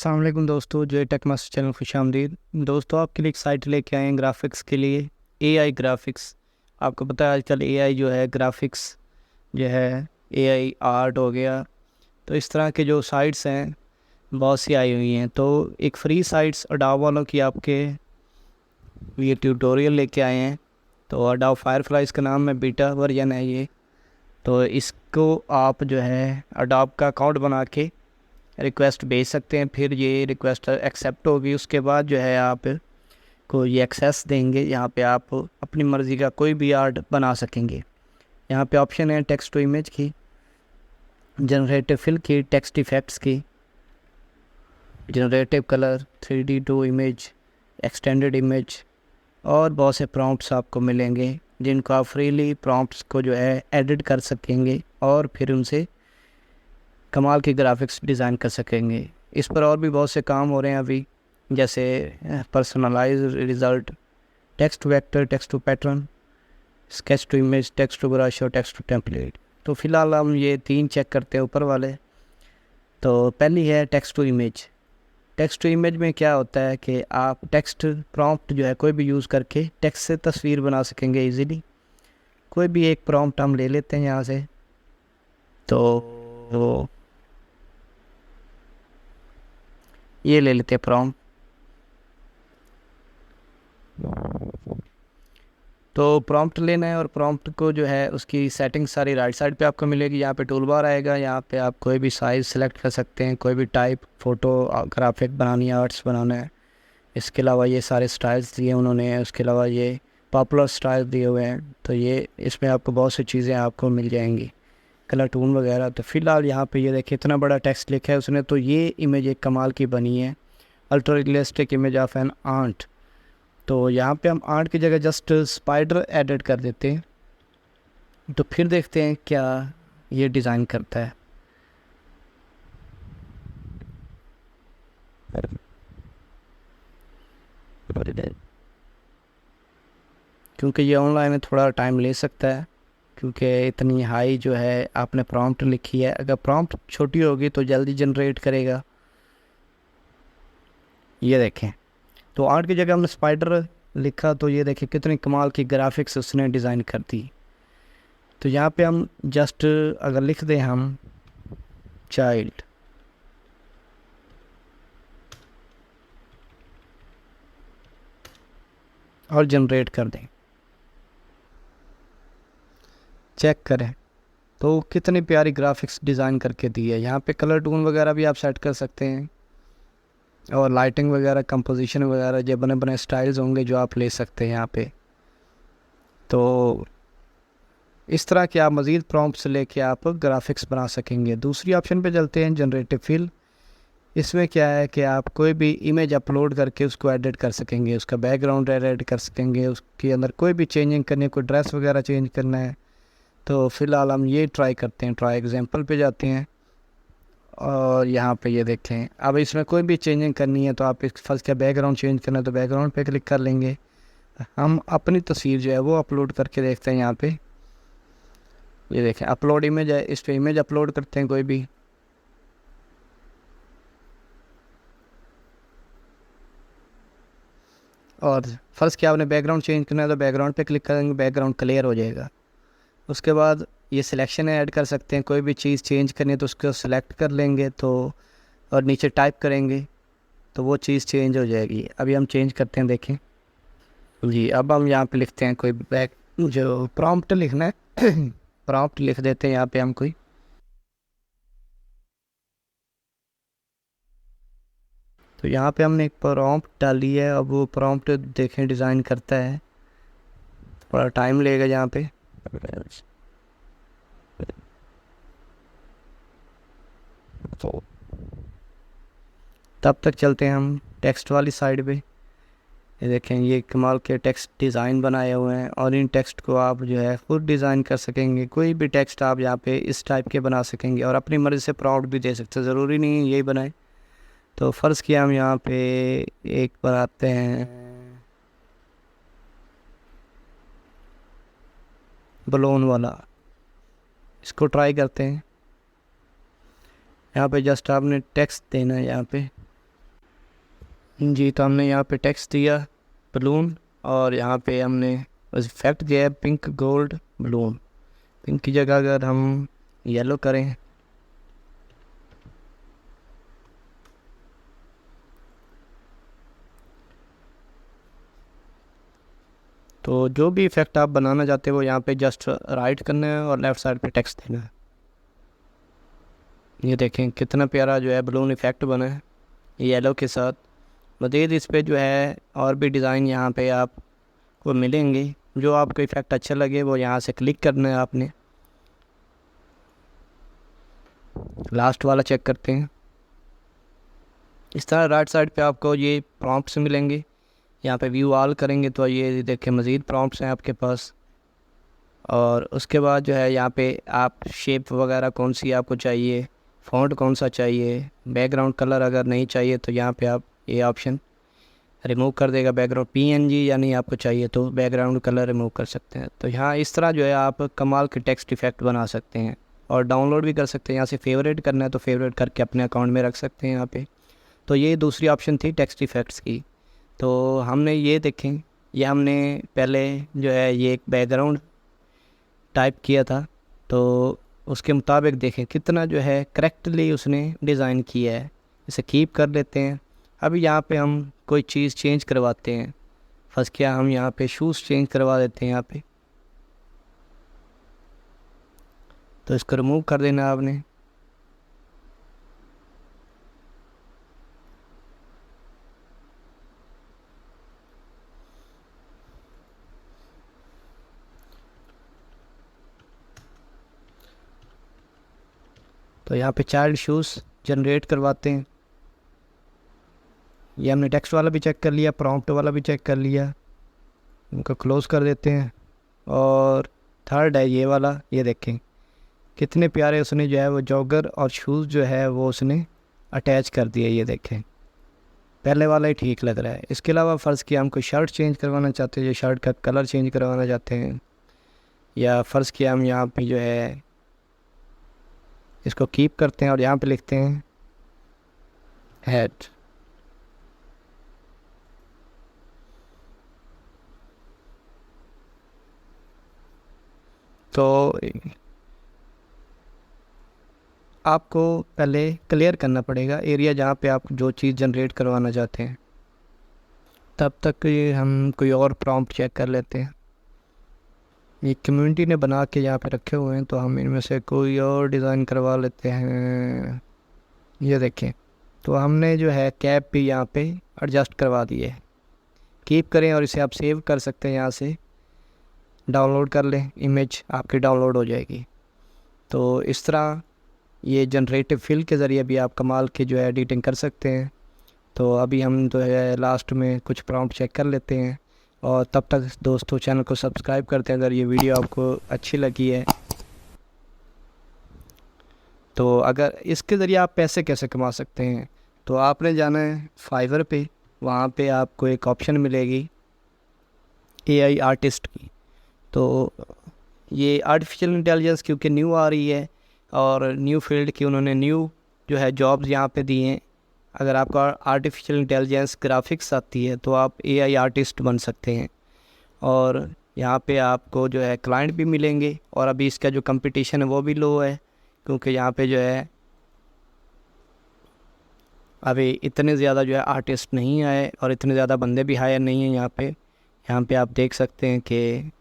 अस्सलाम वालेकुम दोस्तों, जो टेक मास्टर चैनल खुश आमदीद। दोस्तों, आपके लिए एक साइट लेके आए हैं ग्राफिक्स के लिए, एआई ग्राफिक्स। आपको पता है आजकल एआई जो है ग्राफिक्स जो है, एआई आर्ट हो गया। तो इस तरह के जो साइट्स हैं बहुत सी आई हुई हैं। तो एक फ्री साइट्स अडोब वालों की आपके ये ट्यूटोरियल लेके आए हैं। तो अडोब फायरफ्लाई इसका नाम है, बीटा वर्जन है ये। तो इसको आप जो है अडोब का अकाउंट बना के रिक्वेस्ट भेज सकते हैं। फिर ये रिक्वेस्ट एक्सेप्ट होगी, उसके बाद जो है आप को ये एक्सेस देंगे। यहाँ पे आप अपनी मर्ज़ी का कोई भी आर्ट बना सकेंगे। यहाँ पे ऑप्शन है टेक्स्ट टू इमेज की, जनरेटिव फिल की, टेक्स्ट इफ़ेक्ट्स की, generative colour, 3D to image, extended image, और बहुत से प्रॉम्प्ट्स आपको मिलेंगे जिनको आप फ्रीली प्रॉम्प्ट्स को जो है एडिट कर सकेंगे और फिर उनसे कमाल के ग्राफिक्स डिज़ाइन कर सकेंगे। इस पर और भी बहुत से काम हो रहे हैं अभी, जैसे personalize result, text vector, text to pattern, sketch to image, text to brush और टेक्स्ट टू टेम्पलेट। तो फ़िलहाल हम ये 3 चेक करते हैं ऊपर वाले। तो पहली है text to image. Text to image में क्या होता है कि आप टेक्स्ट प्रॉम्प्ट जो है कोई भी यूज़ करके टेक्स्ट से तस्वीर बना सकेंगे ईज़िली। कोई भी एक प्रॉम्प्ट हम ले लेते हैं यहाँ से। तो ये ले लेते हैं प्रॉम्प्ट। तो प्रॉम्प्ट लेना है और प्रॉम्प्ट को जो है उसकी सेटिंग सारी राइट साइड पे आपको मिलेगी। यहाँ पे टूल बार आएगा, यहाँ पे आप कोई भी साइज़ सेलेक्ट कर सकते हैं, कोई भी टाइप, फ़ोटो ग्राफिक बनानी है, आर्ट्स बनाना है। इसके अलावा ये सारे स्टाइल्स दिए उन्होंने, उसके अलावा ये पॉपुलर स्टाइल दिए हुए हैं। तो ये इसमें आपको बहुत सी चीज़ें आपको मिल जाएंगी, कलर टून वगैरह। तो फ़िलहाल यहाँ पे ये देखिए इतना बड़ा टेक्स्ट लिखा है उसने। तो ये इमेज एक कमाल की बनी है, ultra realistic image of an ant. तो यहाँ पे हम आर्ट की जगह जस्ट स्पाइडर एडिट कर देते हैं। तो फिर देखते हैं क्या ये डिज़ाइन करता है। क्योंकि ये ऑनलाइन में थोड़ा टाइम ले सकता है, क्योंकि इतनी हाई जो है आपने प्रॉम्प्ट लिखी है। अगर प्रॉम्प्ट छोटी होगी तो जल्दी जनरेट करेगा। ये देखें, तो आर्ट की जगह हमने स्पाइडर लिखा तो ये देखें कितनी कमाल की ग्राफिक्स उसने डिज़ाइन कर दी। तो यहाँ पे हम जस्ट अगर लिख दें हम चाइल्ड, और जनरेट कर दें, चेक करें तो कितनी प्यारी ग्राफिक्स डिज़ाइन करके दी है। यहाँ पे कलर टून वगैरह भी आप सेट कर सकते हैं, और लाइटिंग वगैरह, कंपोजिशन वगैरह, जो बने बने स्टाइल्स होंगे जो आप ले सकते हैं यहाँ पे। तो इस तरह के आप मज़ीद प्रॉम्प्ट्स लेके आप ग्राफिक्स बना सकेंगे। दूसरी ऑप्शन पे चलते हैं, जनरेटिव फिल। इसमें क्या है कि आप कोई भी इमेज अपलोड करके उसको एडिट कर सकेंगे, उसका बैकग्राउंड एडिट कर सकेंगे, उसके अंदर कोई भी चेंजिंग करनी है, कोई ड्रेस वगैरह चेंज करना है। तो फ़िलहाल हम ये ट्राई करते हैं, ट्राई एग्जांपल पे जाते हैं और यहाँ पे ये देखें। अब इसमें कोई भी चेंजिंग करनी है तो आप इस फर्स्ट का बैकग्राउंड चेंज करना है तो बैकग्राउंड पे क्लिक कर लेंगे। हम अपनी तस्वीर जो है वो अपलोड करके देखते हैं। यहाँ पे ये देखें अपलोड इमेज है, इस पर इमेज अपलोड करते हैं कोई भी। और फर्स्ट क्या आपने बैकग्राउंड चेंज करना है तो बैकग्राउंड पे क्लिक करेंगे, बैकग्राउंड क्लियर हो जाएगा। उसके बाद ये सिलेक्शन ऐड कर सकते हैं, कोई भी चीज़ चेंज करनी है तो उसको सिलेक्ट कर लेंगे तो, और नीचे टाइप करेंगे तो वो चीज़ चेंज हो जाएगी। अभी हम चेंज करते हैं, देखें जी। अब हम यहाँ पे लिखते हैं कोई बैक जो प्रॉम्प्ट लिखना है प्रॉम्प्ट लिख देते हैं यहाँ पे हम कोई। तो यहाँ पे हमने एक प्रॉम्प्ट डाली है। अब वो प्रॉम्प्ट देखें डिज़ाइन करता है, थोड़ा टाइम लेगा यहाँ पे। तब तक चलते हैं हम टेक्स्ट वाली साइड पे। ये देखें ये कमाल के टेक्स्ट डिज़ाइन बनाए हुए हैं, और इन टेक्स्ट को आप जो है खुद डिज़ाइन कर सकेंगे। कोई भी टेक्स्ट आप यहाँ पे इस टाइप के बना सकेंगे और अपनी मर्ज़ी से प्रॉम्प्ट भी दे सकते हैं, ज़रूरी नहीं है यही बनाए। तो फ़र्ज़ किया हम यहाँ पे एक बनाते हैं बलून वाला, इसको ट्राई करते हैं। यहाँ पे जस्ट आपने टेक्स्ट देना है यहाँ पे, जी, तो हमने यहाँ पे टेक्स्ट दिया बलून, और यहाँ पे हमने बस इफेक्ट दिया है पिंक गोल्ड बलून। पिंक की जगह अगर हम येलो करें, तो जो भी इफ़ेक्ट आप बनाना चाहते हो वो यहाँ पे जस्ट राइट करना है और लेफ़्ट साइड पे टेक्स्ट देना है। ये देखें कितना प्यारा जो है बलून इफ़ेक्ट बना है येलो के साथ। मज़ीद इस पे जो है और भी डिज़ाइन यहाँ पे आपको मिलेंगे। जो आपको इफ़ेक्ट अच्छा लगे वो यहाँ से क्लिक करना है आपने। लास्ट वाला चेक करते हैं। इस तरह राइट साइड पे आपको ये प्रॉम्प्ट्स मिलेंगे। यहाँ पे व्यू ऑल करेंगे तो ये देखें मज़ीद प्रॉम्प्ट्स हैं आपके पास। और उसके बाद जो है यहाँ पे आप शेप वगैरह कौन सी आपको चाहिए, फ़ॉन्ट कौन सा चाहिए, बैकग्राउंड कलर अगर नहीं चाहिए तो यहाँ पे आप ये ऑप्शन रिमूव कर देगा बैकग्राउंड पीएनजी, यानी आपको चाहिए तो बैकग्राउंड कलर रिमूव कर सकते हैं। तो यहाँ इस तरह जो है आप कमाल के टेक्स्ट इफ़ेक्ट बना सकते हैं और डाउनलोड भी कर सकते हैं। यहाँ से फेवरेट करना है तो फेवरेट करके अपने अकाउंट में रख सकते हैं यहाँ पे। तो ये दूसरी ऑप्शन थी टेक्स्ट इफ़ेक्ट्स की। तो हमने ये देखें, ये हमने पहले जो है ये एक बैकग्राउंड टाइप किया था, तो उसके मुताबिक देखें कितना जो है करेक्टली उसने डिज़ाइन किया है। इसे कीप कर लेते हैं। अभी यहाँ पे हम कोई चीज़ चेंज करवाते हैं। फर्स्ट क्या हम यहाँ पे शूज़ चेंज करवा देते हैं यहाँ पे, तो इसको रिमूव कर देना आपने। तो यहाँ पे चाइल्ड शूज़ जनरेट करवाते हैं। ये हमने टेक्स्ट वाला भी चेक कर लिया, प्रॉम्प्ट वाला भी चेक कर लिया। इनको क्लोज़ कर देते हैं। और थर्ड है ये वाला, ये देखें कितने प्यारे उसने जो है वो जॉगर और शूज़ जो है वो उसने अटैच कर दिए। ये देखें पहले वाला ही ठीक लग रहा है। इसके अलावा फ़र्ज़ किया हम कोई शर्ट चेंज करवाना चाहते हैं, जो शर्ट का कलर चेंज करवाना चाहते हैं, या फ़र्ज़ किया हम यहाँ पे जो है इसको कीप करते हैं और यहाँ पे लिखते हैं हेड। तो आपको पहले क्लियर करना पड़ेगा एरिया जहाँ पे आप जो चीज़ जनरेट करवाना चाहते हैं। तब तक ये हम कोई और प्रॉम्प्ट चेक कर लेते हैं। ये कम्युनिटी ने बना के यहाँ पे रखे हुए हैं, तो हम इनमें से कोई और डिज़ाइन करवा लेते हैं। ये देखें, तो हमने जो है कैप भी यहाँ पे एडजस्ट करवा दी है। कीप करें और इसे आप सेव कर सकते हैं। यहाँ से डाउनलोड कर लें, इमेज आपकी डाउनलोड हो जाएगी। तो इस तरह ये जनरेटिव फिल के ज़रिए भी आप कमाल की जो है एडिटिंग कर सकते हैं। तो अभी हम जो है लास्ट में कुछ प्रॉम्प्ट चेक कर लेते हैं, और तब तक दोस्तों चैनल को सब्सक्राइब करते हैं अगर ये वीडियो आपको अच्छी लगी है। तो अगर इसके ज़रिए आप पैसे कैसे कमा सकते हैं, तो आपने जाना है फाइवर पे। वहाँ पे आपको एक ऑप्शन मिलेगी एआई आर्टिस्ट की। तो ये आर्टिफिशियल इंटेलिजेंस क्योंकि न्यू आ रही है और न्यू फील्ड की उन्होंने न्यू जो है जॉब्स यहाँ पे दिए हैं। अगर आपको आर्टिफिशियल इंटेलिजेंस ग्राफिक्स आती है तो आप एआई आर्टिस्ट बन सकते हैं, और यहाँ पे आपको जो है क्लाइंट भी मिलेंगे। और अभी इसका जो कंपटीशन है वो भी लो है, क्योंकि यहाँ पे जो है अभी इतने ज़्यादा जो है आर्टिस्ट नहीं आए और इतने ज़्यादा बंदे भी हायर नहीं हैं यहाँ पे आप देख सकते हैं कि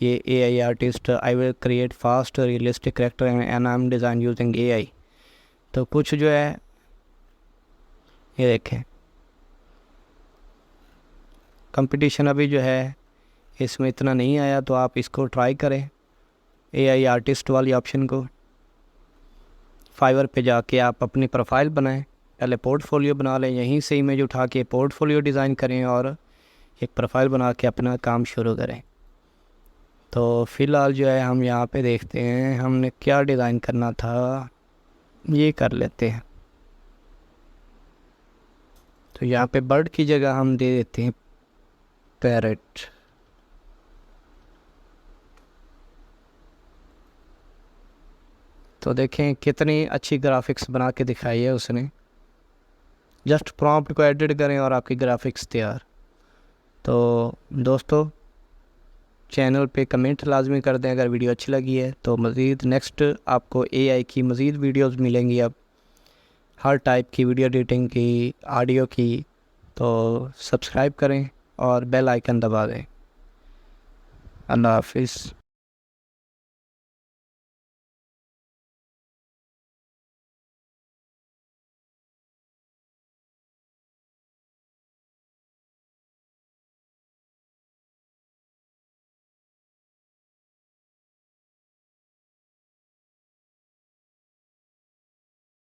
ये AI artist I will create fast realistic character and I am design using AI. तो कुछ जो है ये देखें कंपटीशन अभी जो है इसमें इतना नहीं आया, तो आप इसको ट्राई करें एआई आर्टिस्ट वाली ऑप्शन को। फाइवर पे जाके आप अपनी प्रोफाइल बनाएं, पहले पोर्टफोलियो बना लें, यहीं से इमेज उठा के पोर्टफोलियो डिज़ाइन करें और एक प्रोफाइल बना के अपना काम शुरू करें। तो फ़िलहाल जो है हम यहाँ पे देखते हैं हमने क्या डिज़ाइन करना था, ये कर लेते हैं। तो यहाँ पे बर्ड की जगह हम दे देते हैं पैरेट। तो देखें कितनी अच्छी ग्राफिक्स बना के दिखाई है उसने। जस्ट प्रॉम्प्ट को एडिट करें और आपकी ग्राफिक्स तैयार। तो दोस्तों चैनल पे कमेंट लाजमी कर दें अगर वीडियो अच्छी लगी है। तो मज़ीद नेक्स्ट आपको एआई की मज़ीद वीडियोस मिलेंगी, अब हर टाइप की वीडियो एडिटिंग की, ऑडियो की। तो सब्सक्राइब करें और बेल आइकन दबा दें। अल्लाह हाफिज़।